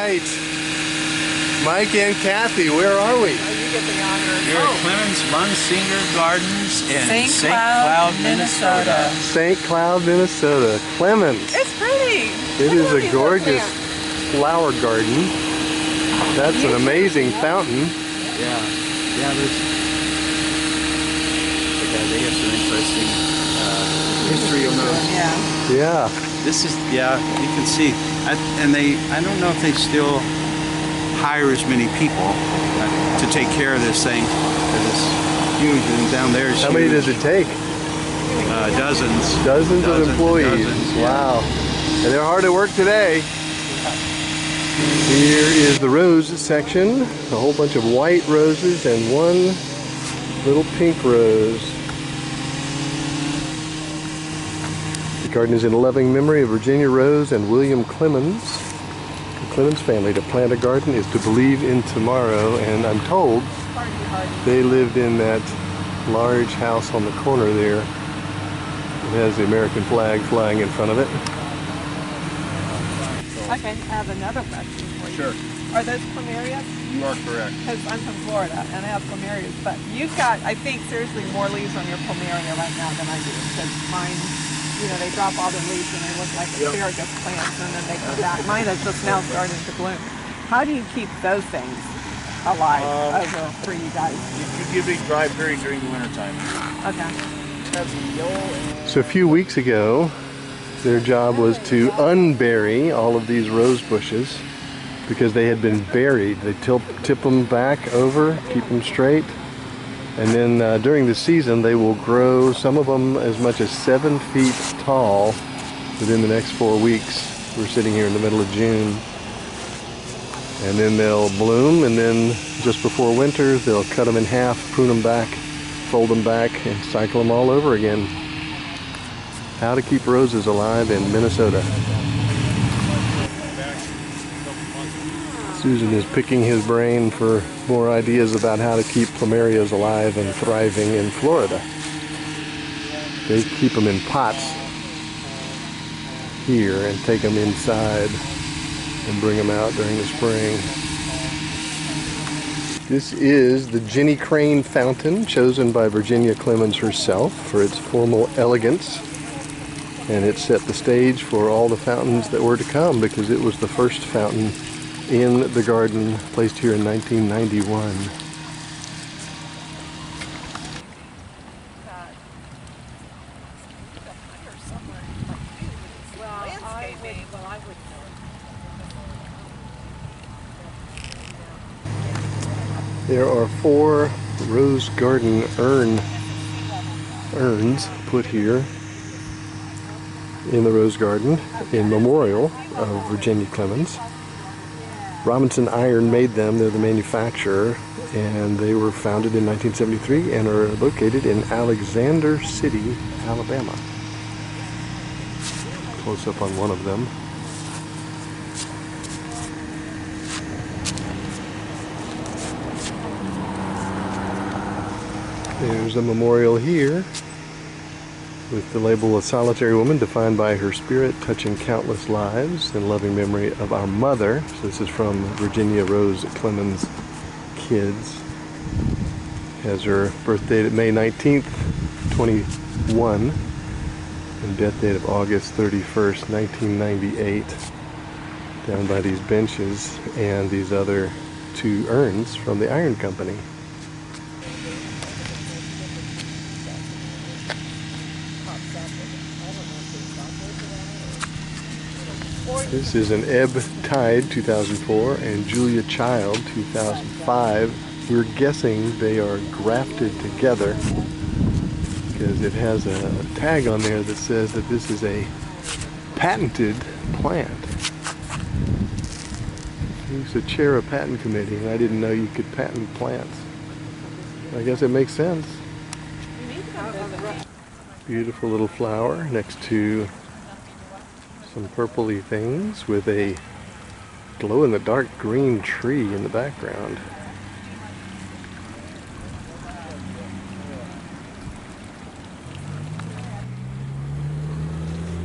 right. Mike and Kathy, where are we? Oh, you get the honor. Here at Clemens Munsinger Gardens in St. Cloud, Minnesota. St. Cloud, Minnesota. Clemens. It's pretty. It is a gorgeous flower garden. That's an amazing fountain. Yeah, they have some interesting history on those. Yeah. This is, you can see, I don't know if they still hire as many people to take care of this thing, because it's huge, and down there is How many does it take? Dozens. Dozens of employees. Wow. And they're hard at work today. Here is the rose section. A whole bunch of white roses and one little pink rose. The garden is in loving memory of Virginia Rose and William Clemens. The Clemens family. To plant a garden is to believe in tomorrow, and I'm told they lived in that large house on the corner there. It has the American flag flying in front of it. Okay, I have another question for you. Sure. Are those plumerias? You are correct. Because I'm from Florida and I have plumerias, but you've got, I think, seriously more leaves on your plumeria right now than I do. Because mine, you know, they drop all the leaves and they look like asparagus plants, and then they come back. Mine is just now starting to bloom. How do you keep those things alive over for you guys? You give it a dry period during the wintertime. Okay. So a few weeks ago, their job was to unbury all of these rose bushes because they had been buried. They tip them back over, keep them straight, and then during the season they will grow, some of them as much as 7 feet tall within the next 4 weeks. We're sitting here in the middle of June. And then they'll bloom, and then just before winter they'll cut them in half, prune them back, fold them back, and cycle them all over again. How to keep roses alive in Minnesota. Susan is picking his brain for more ideas about how to keep plumerias alive and thriving in Florida. They keep them in pots here and take them inside and bring them out during the spring. This is the Jenny Crane Fountain, chosen by Virginia Clemens herself for its formal elegance. And it set the stage for all the fountains that were to come, because it was the first fountain in the garden, placed here in 1991. There are 4 rose garden urns put here in the rose garden in memorial of Virginia Clemens. Robinson Iron made them. They're the manufacturer, and they were founded in 1973 and are located in Alexander City, Alabama. Close up on one of them. There's a memorial here with the label, "A solitary woman defined by her spirit, touching countless lives, in loving memory of our mother." So this is from Virginia Rose Clemens' kids. Has her birth date at May 19th, 21, and death date of August 31st, 1998. Down by these benches, and these other 2 urns from the iron company. This is an Ebb Tide 2004 and Julia Child 2005. We're guessing they are grafted together because it has a tag on there that says that this is a patented plant. I used to chair a patent committee, and I didn't know you could patent plants. I guess it makes sense. Beautiful little flower next to some purpley things with a glow-in-the-dark green tree in the background.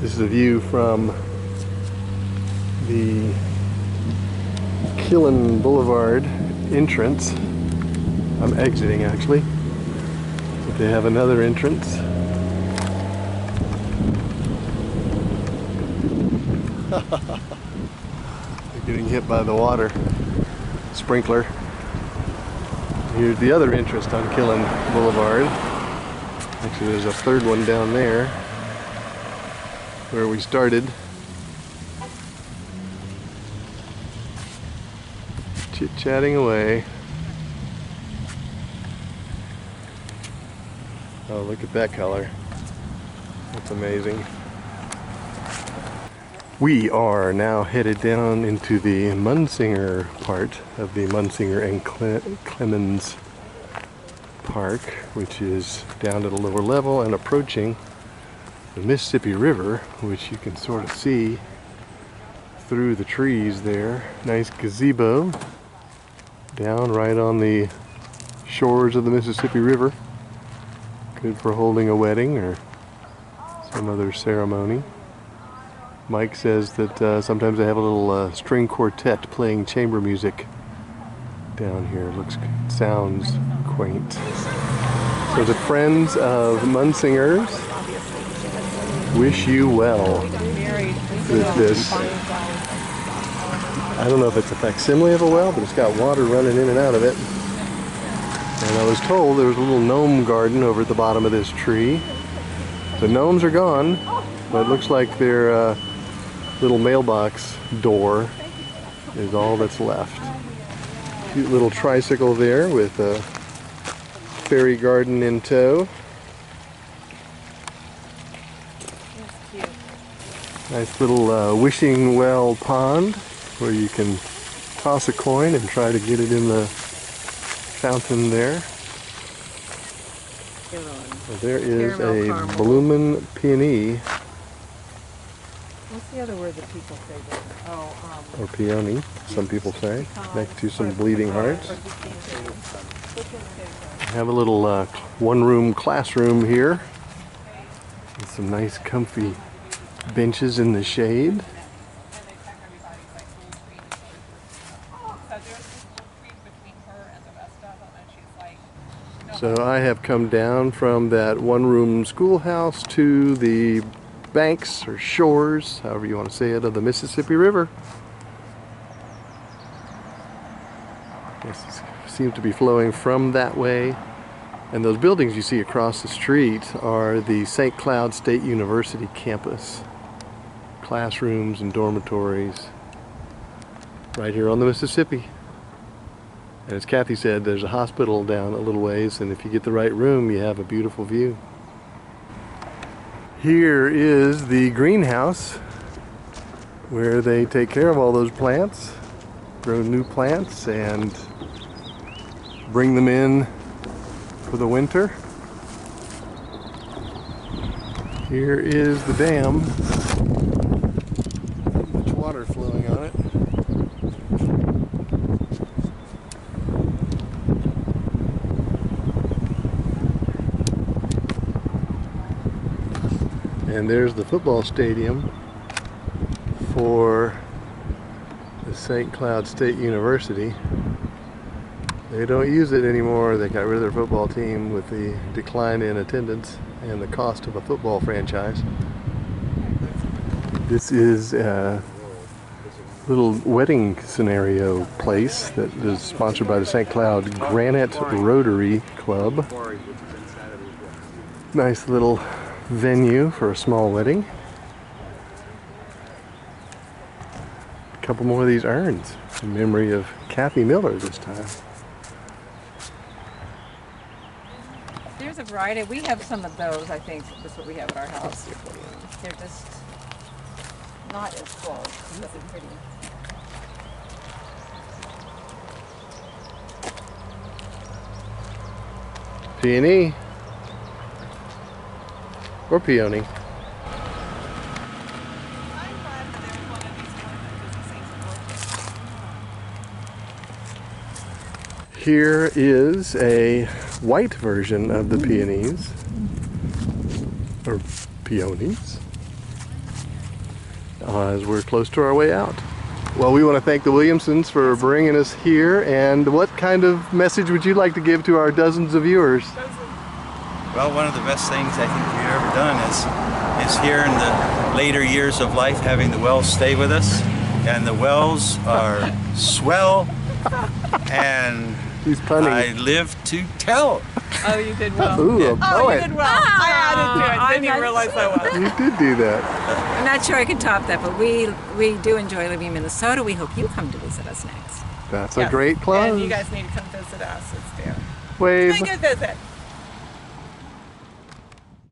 This is a view from the Killen Boulevard entrance. I'm exiting actually, but they have another entrance. They're getting hit by the water sprinkler. Here's the other entrance on Killen Boulevard. Actually, there's a third one down there where we started. Chit-chatting away. Oh, look at that color. That's amazing. We are now headed down into the Munsinger part of the Munsinger and Clemens Park, which is down at a lower level and approaching the Mississippi River, which you can sort of see through the trees there. Nice gazebo down right on the shores of the Mississippi River. Good for holding a wedding or some other ceremony. Mike says that sometimes they have a little string quartet playing chamber music down here. Sounds quaint. So the Friends of Munsingers wish you well with this. I don't know if it's a facsimile of a well, but it's got water running in and out of it. And I was told there was a little gnome garden over at the bottom of this tree. The gnomes are gone, but it looks like their little mailbox door is all that's left. Cute little tricycle there with a fairy garden in tow. Nice little wishing well pond where you can toss a coin and try to get it in the fountain there. There is a bloomin' peony. What's the other word that people say there? Oh, or peony, some people say, next to some bleeding hearts. Have a little one-room classroom here with some nice comfy benches in the shade. So I have come down from that one-room schoolhouse to the banks or shores, however you want to say it, of the Mississippi River. This seems to be flowing from that way. And those buildings you see across the street are the St. Cloud State University campus. Classrooms and dormitories right here on the Mississippi. And as Cathy said, there's a hospital down a little ways, and if you get the right room, you have a beautiful view. Here is the greenhouse where they take care of all those plants, grow new plants, and bring them in for the winter. Here is the dam. Much water flowing on it. And there's the football stadium for the St. Cloud State University. They don't use it anymore. They got rid of their football team with the decline in attendance and the cost of a football franchise. This is a little wedding scenario place that is sponsored by the St. Cloud Granite Rotary Club. Nice little venue for a small wedding. A couple more of these urns in memory of Cathy Miller this time. there's a variety. We have some of those, I think. That's what we have at our house. They're just not as full, but they're pretty. Peony or peony. Here is a white version of the peonies, or peonies, as we're close to our way out. Well, we want to thank the Williamsons for bringing us here. And what kind of message would you like to give to our dozens of viewers? Well, one of the best things I think we've ever done is here in the later years of life, having the Wells stay with us. And the Wells are swell, and He's punning. I live to tell. Oh, you did well. Ooh, a Oh, poet. you did well. I added to it. Didn't even I'm realize I was. You did do that. I'm not sure I can top that, but we do enjoy living in Minnesota. We hope you come to visit us next. That's Yes. a great close. And you guys need to come visit us. It's there. Wave. Make a visit.